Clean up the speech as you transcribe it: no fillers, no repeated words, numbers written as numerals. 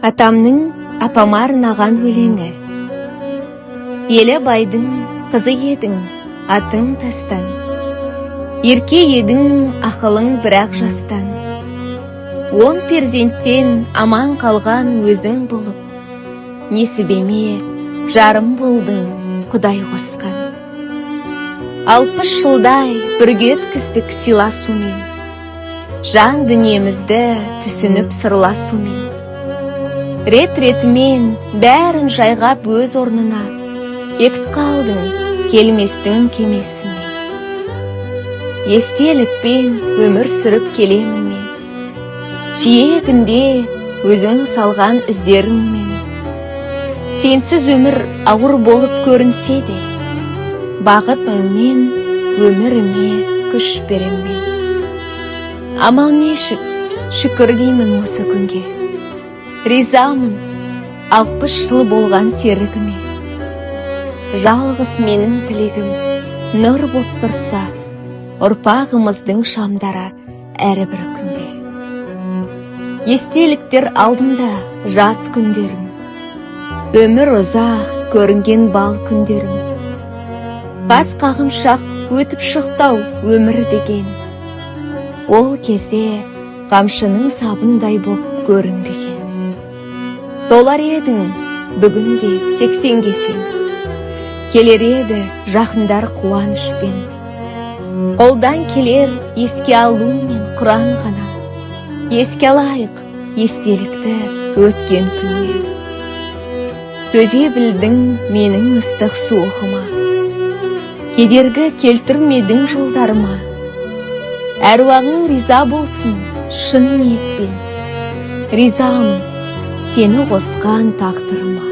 Атамның апама арнаған өлеңі. Елі байдың қызы едің, атың тастан. Ерке едің, ақылың бірақ жастан. 10 перзенттен аман қалған өзің болып, несібеме жарым болдың Құдай қосқан. 60 жылдай бірге өткіздік сыйласумен, жан дүниемізді түсініп сырласумен. Рет-ретімен бәрін жайғап өз орнына етіп қалдың келместің кемесімен. Естелікпен өмір сүріп келемін мен, жиегінде өзің салған іздеріңмен. Сенсіз өмір ауыр болып көрінсе де, бақытыңмен өміріме күш беремін. Амал нешік, шүкір деймін осы күнге. Ризамын 60 жыл болған серігіме. Жалғыз менің тілегім нұр боп тұрса, ұрпағымыздың шамдары әрбір күнде. Естеліктер алдында жас күндерім, өмір ұзақ көрінген бал күндерім. Бас қағымшақ өтіп шықтау өмір деген, ол кезде қамшының сабындай боп көрінбеген. Толар едің бүгінде 80-ге сен, келер еді жақындар қуанышпен. Қолдан келер еске алумен құран ғана, еске алайық естелікті өткен күнмен. Төзе білдің менің ыстық суығыма, кедергі келтірмедің жолдарыма. Әруағың риза болсын шын ниетпен, ризамын сені қосқан тағдырыма.